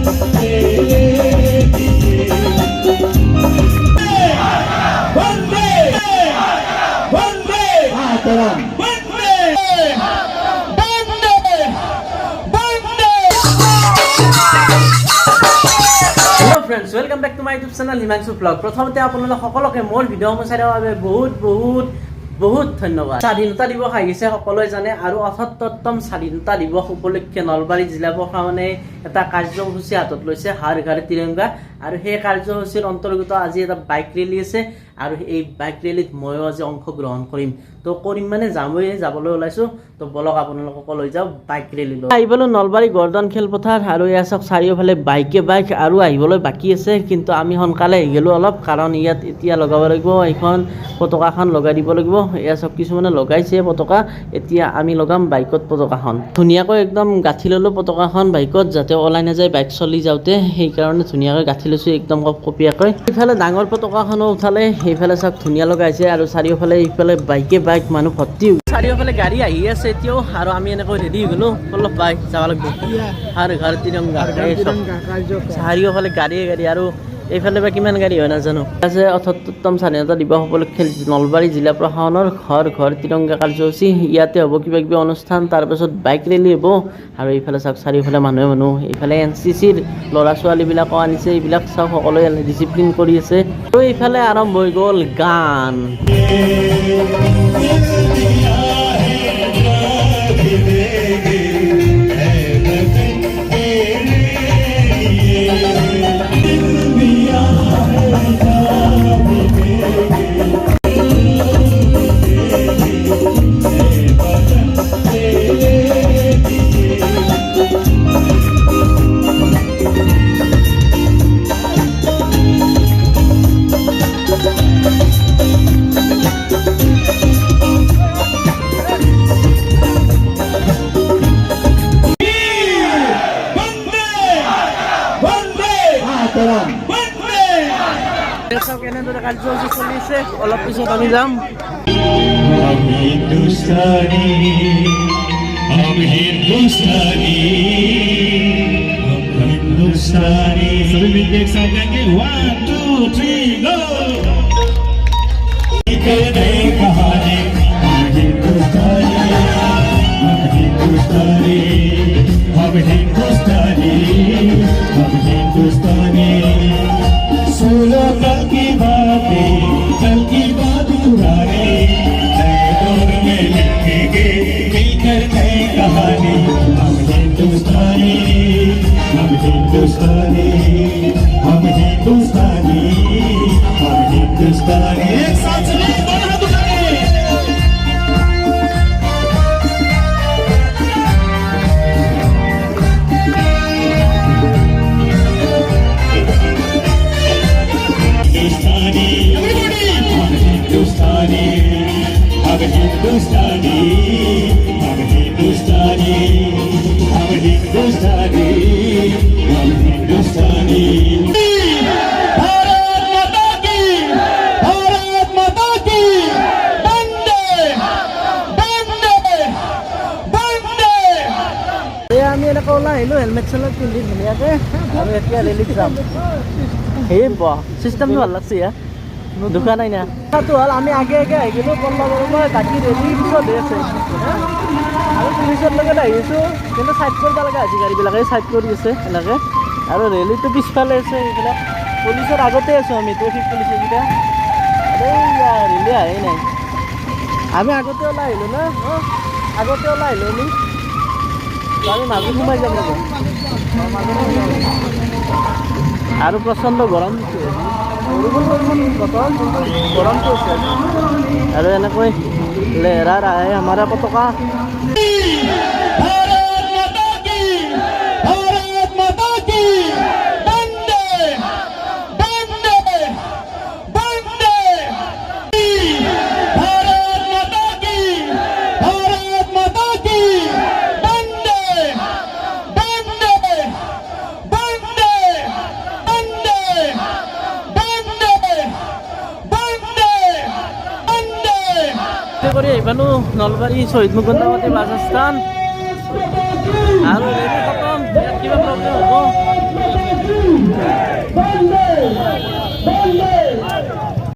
Friends welcome back to my YouTube channel Himanshu blog प्रथमते आपनलोक সকলকে মোৰ ভিডিও চাইৰ বাবে বহুত ধন্যবাদ। স্বাধীনতা দিৱস আহিছে সকলোৱে জানে আৰু ৭৮তম স্বাধীনতা দিৱস উপলক্ষে নলবাৰী জিলা প্ৰশাসনে এটা কাৰ্যসূচী হাতত লৈছে হৰ ঘৰ তিৰংগা আৰু সেই কাৰ্যসূচীৰ অন্তৰ্গত আজি এটা বাইক ৰেলী আছে আৰু এই বাইক ৰেলীত ময়ো আজি অংশগ্ৰহণ কৰিম। তো কৰিম মানে যাবলৈ ওলাইছো। তো বলক আপোনালোকক লৈ যাওঁ বাইক ৰেলীলৈ। আহিবলৈ নলবাৰী গৰ্ডন খেলপথাৰ আৰু এয়া চাওক চাৰিওফালে বাইক আৰু আহিবলৈ বাকী আছে, কিন্তু আমি সোনকালে আহি গ'লো অলপ, কাৰণ ইয়াত এতিয়া লগাব লাগিব এইখন পতাকাখন লগাই দিব লাগিব। এয়া চাওক কিছুমানে লগাইছে পতাকা, এতিয়া আমি লগাম বাইকত পতাকাখন। ধুনীয়াকৈ একদম গাঁঠি ল'লোঁ পতাকাখন বাইকত, যাতে ওলাই নাযায় বাইক চলি যাওঁতে, সেইকাৰণে ধুনীয়াকৈ গাঁঠি লৈছোঁ একদম কপিয়াকৈ। এইফালে ডাঙৰ পতাকাখনো উঠালে, সেইফালে চাওক ধুনীয়া লগাইছে আৰু চাৰিওফালে এইফালে বাইক মানুহ ভৰ্তি। চাৰিওফালে গাড়ী আহি আছে এতিয়াও, আৰু আমি এনেকৈ ৰেডি হৈ গ'লো অলপ বাইক যাব লাগিব হৰ ঘৰ তিৰংগা। চাৰিওফালে গাড়ী আৰু এইফালে বা কিমান গাড়ী হয় নাজানো। আছে ৭৮তম স্বাধীনতা দিৱস উপলক্ষে নলবাৰী জিলা প্ৰশাসনৰ ঘৰ ঘৰ তিৰংগা কাৰ্যসূচী। ইয়াতে হ'ব কিবা কিবি অনুষ্ঠান, তাৰপাছত বাইক ৰেলী হ'ব। আৰু এইফালে চাওক চাৰিওফালে মানুহ এইফালে NCCৰ ল'ৰা ছোৱালীবিলাকো আনিছে, এইবিলাক চাওক সকলোৱে ডিচিপ্লিন কৰি আছে। আৰু এইফালে আৰম্ভ হৈ গ'ল গান। কেনেদৰে কাৰ্যসূচী চলি আছে, অলপ পিছত আমি যাম। सभी मिलके एक साथ गाएंगे 1 2 3 गो। कहानी हिंदुस्तानी सुनो कल की बातें, कल की बात पुरानी, नए दौर में लिखेंगे मिलकर नई कहानी। हम हिंदुस्तानी हम हिंदुस्तानी हम हिंदुस्तानी हम हिंदुस्तानी। एक साथ चलिए दोनों हाथ उठाइए। हिंदुस्तानी हम हिंदुस्तानी हम हिंदुस्तानी हम हिंदुस्तानी हम हिंदुस्तानी। भारत माता की वंदे वंदे वंदे। আমি এনেকৈ ওলাই আহিলোঁ হেলমেট চেলমেট পিন্ধি ধুনীয়াকৈ, আৰু এতিয়া ৰেলীত যাম। সেই চিষ্টেমটো ভাল লাগছে ইয়াত, দোকা নাই না। কথাটো হ'ল আমি আগে আহি গ'লোঁ পল্লৱলৈ, বাকী ৰেলী পিছত হৈ আছে আৰু পুলিচৰ লগত আহি আছোঁ, কিন্তু চাইড কৰিব লগা হৈছে, গাড়ীবিলাকে চাইড কৰি আছে এনেকৈ। আৰু ৰেলীটো পিছফালে আছে, এইবিলাক পুলিচৰ আগতে আছোঁ আমি, ট্ৰেফিক পুলিচকেইটা। ৰেলী আহেই নাই, আমি আগতে ওলাই আহিলোঁ না, আগতে ওলাই আহিলোঁ আমি মাজত সোমাই যাম ৰ'ব। আৰু প্ৰচণ্ড গৰম দিছে, বতৰ গৰমটো আছে, আৰু এনেকৈ লেহেৰা আহে আমাৰ পতাকা। কৰি আহিলোঁ নলবাৰী শ্বহীদ মুকুন্দমতী বাছ ষ্টেণ্ড, আৰু ৰেলী খতম। ইয়াত কিবা প্ৰব্লেম হ'ব One more.